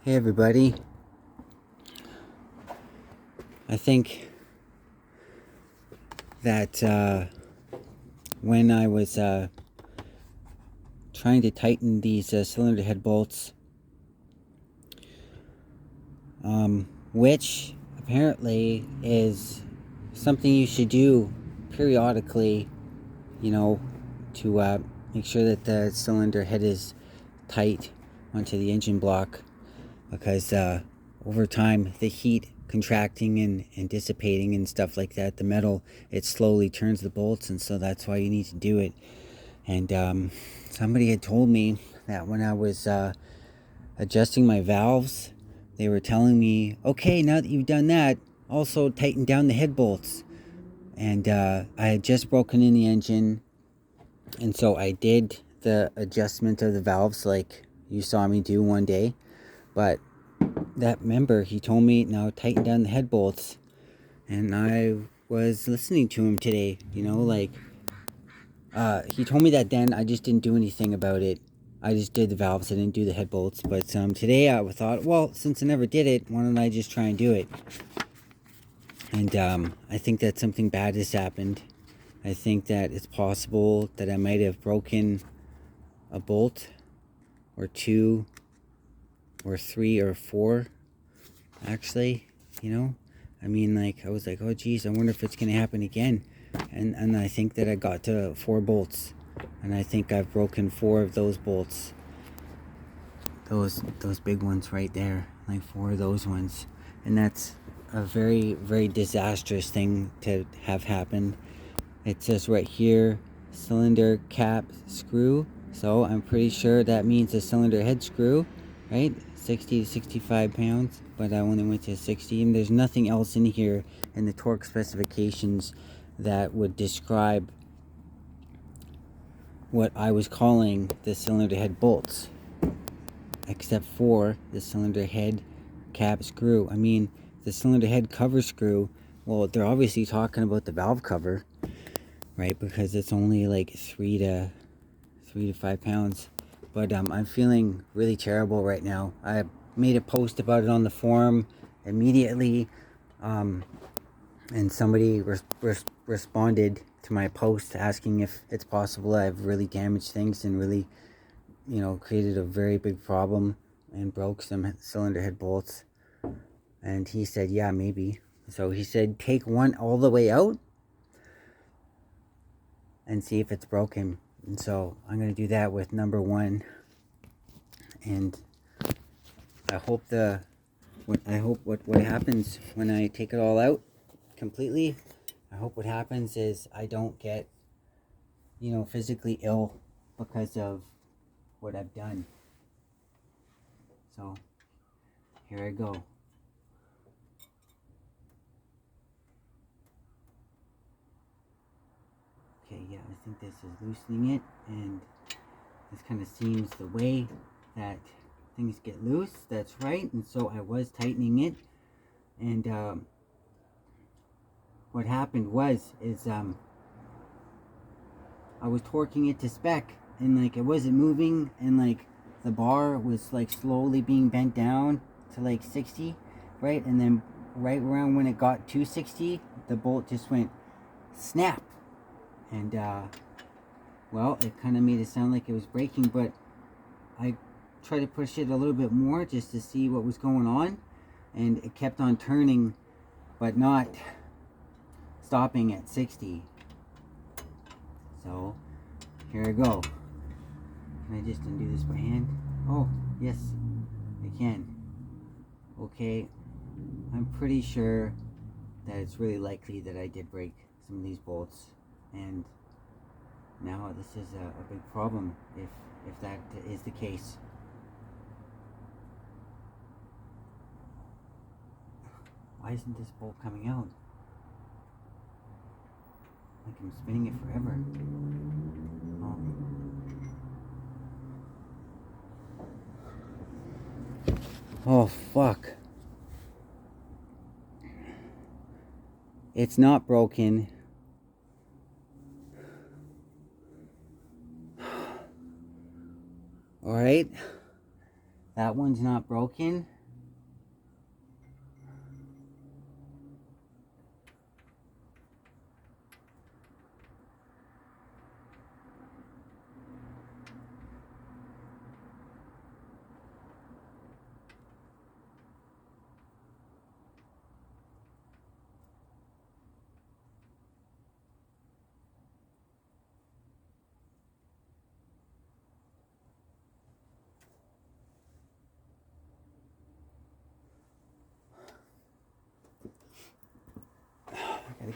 Hey everybody. I think that when I was trying to tighten these cylinder head bolts, which apparently is something you should do periodically, to make sure that the cylinder head is tight onto the engine block, because over time the heat contracting and dissipating and stuff like that, the metal, it slowly turns the bolts, and so that's why you need to do it. And somebody had told me that when I was adjusting my valves, they were telling me, okay, now that you've done that, also tighten down the head bolts. And I had just broken in the engine, and so I did the adjustment of the valves like you saw me do one day. But that member, he told me, now tighten down the head bolts. And I was listening to him today, he told me that then. I just didn't do anything about it. I just did the valves, I didn't do the head bolts. But today I thought, well, since I never did it, why don't I just try and do it? And I think that something bad has happened. I think that it's possible that I might have broken a bolt or two or three or four, actually. I was like, oh geez, I wonder if it's gonna happen again. And I think that I got to 4 bolts, and I think I've broken 4 of those bolts, those big ones right there, like 4 of those ones. And that's a very, very disastrous thing to have happened. It says right here, cylinder cap screw, so I'm pretty sure that means a cylinder head screw, right? 60 to 65 pounds, but I only went to 60, and there's nothing else in here in the torque specifications that would describe what I was calling the cylinder head bolts, except for the cylinder head cap screw. I mean, the cylinder head cover screw, well, they're obviously talking about the valve cover, right? Because it's only like 3 to 5 pounds. But I'm feeling really terrible right now. I made a post about it on the forum immediately, and somebody responded to my post asking if it's possible I've really damaged things and really, created a very big problem and broke some cylinder head bolts. And he said, yeah, maybe. So he said, take one all the way out and see if it's broken. And so I'm going to do that with number 1. And I hope what happens when I take it all out completely, I hope what happens is I don't get, physically ill because of what I've done. So here I go. Okay, yeah, I think this is loosening it, and this kind of seems the way that things get loose. That's right. And so I was tightening it, and what happened is I was torquing it to spec, and it wasn't moving, and the bar was slowly being bent down to 60, right? And then right around when it got to 60, the bolt just went snap. And well, it kind of made it sound like it was breaking, but I tried to push it a little bit more just to see what was going on, and it kept on turning but not stopping at 60. So here I go. Can I just undo this by hand? Oh yes, I can. Okay, I'm pretty sure that it's really likely that I did break some of these bolts, and now this is a big problem if that is the case. Why isn't this bolt coming out? I'm spinning it forever. Oh fuck. It's not broken. Alright, that one's not broken.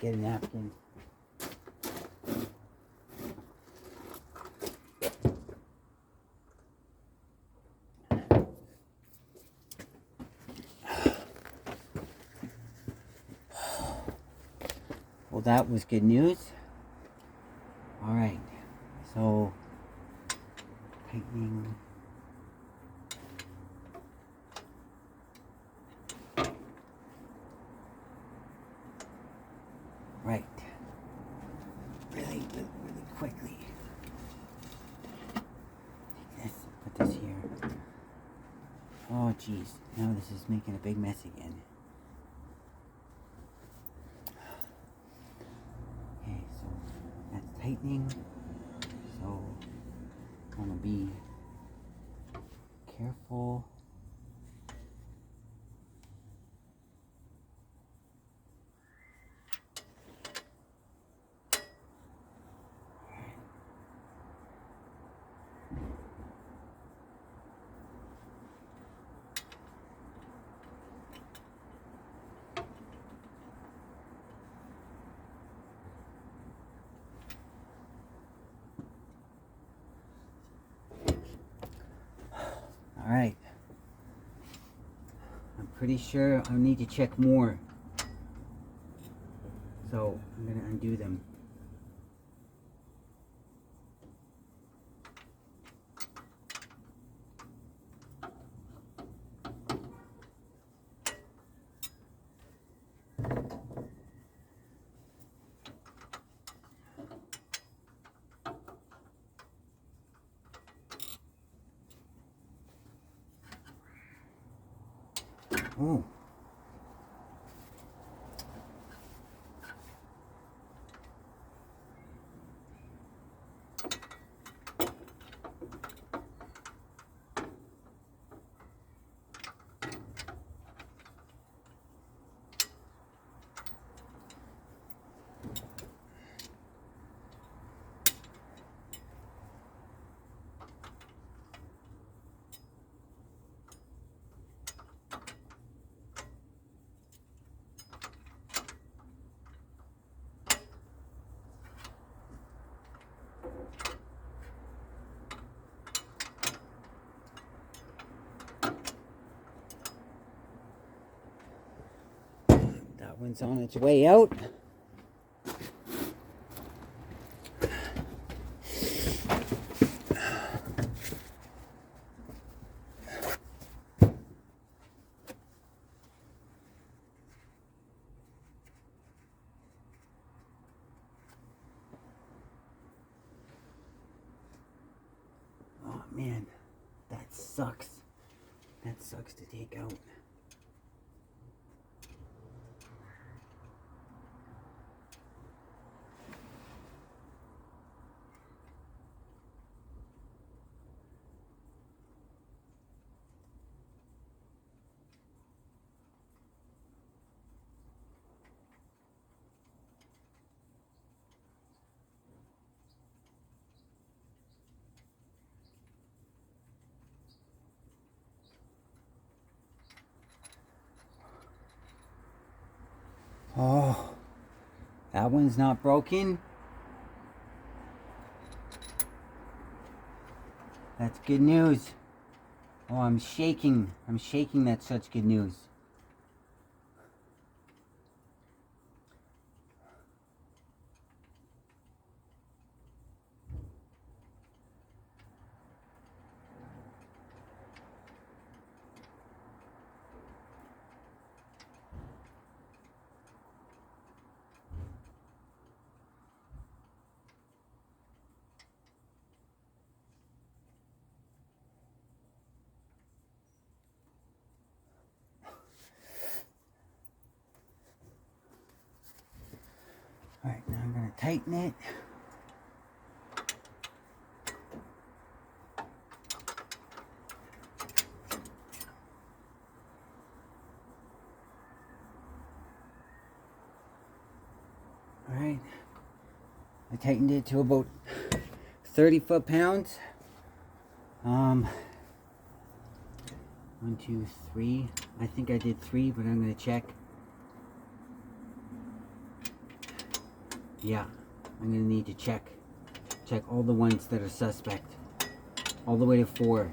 get a napkin. Well, that was good news. All right, so tightening. Right. Really quickly. Take this, put this here. Oh, geez. Now this is making a big mess again. Okay, so that's tightening. So I want to be careful. All right. I'm pretty sure I need to check more. So I'm going to undo them. Oh. That one's on its way out. Oh man, that sucks. That sucks to take out. Oh, that one's not broken. That's good news. Oh, I'm shaking. I'm shaking. That's such good news. Alright, now I'm going to tighten it. Alright, I tightened it to about 30 foot-pounds. 1, 2, 3. I think I did 3, but I'm going to check. Yeah, I'm gonna need to check all the ones that are suspect, all the way to 4.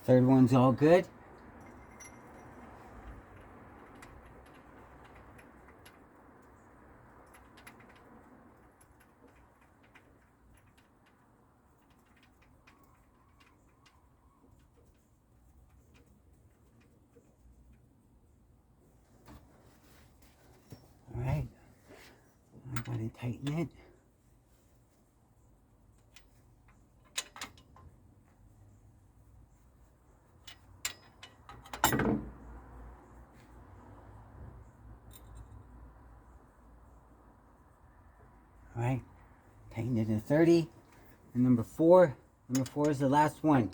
Third one's all good. All right, I gotta tighten it. All right, tighten it to 30. And number 4 is the last one.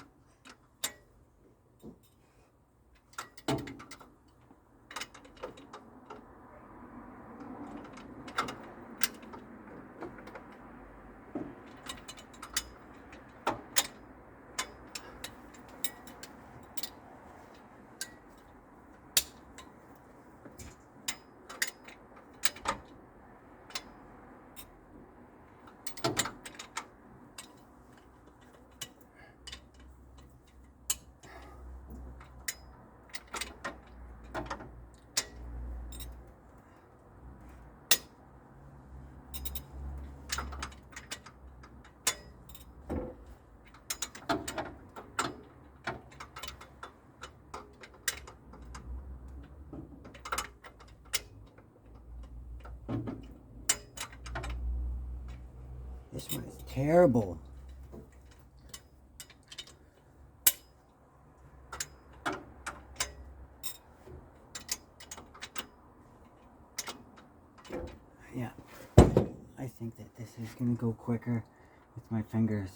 This one is terrible. Yeah, I think that this is gonna go quicker with my fingers.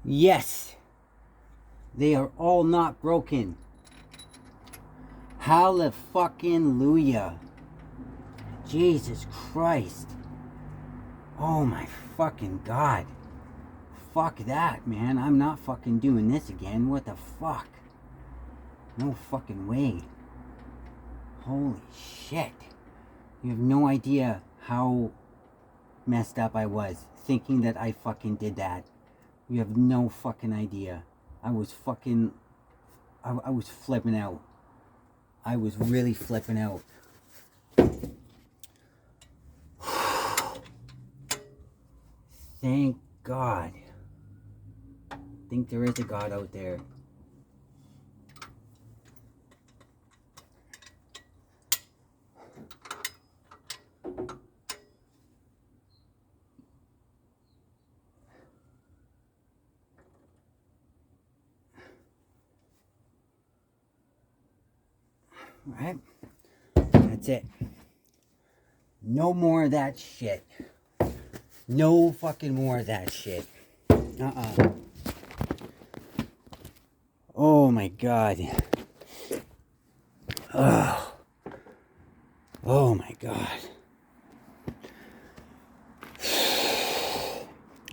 Yes, they are all not broken. Hallelujah. Jesus Christ. Oh my fucking God. Fuck that, man. I'm not fucking doing this again. What the fuck? No fucking way. Holy shit. You have no idea how messed up I was thinking that I fucking did that. You have no fucking idea. I was fucking... I was flipping out. I was really flipping out. Thank God. I think there is a God out there. Alright? That's it. No more of that shit. No fucking more of that shit. Oh my God. Oh. Oh my God.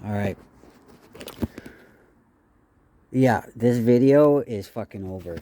Alright. Yeah, this video is fucking over.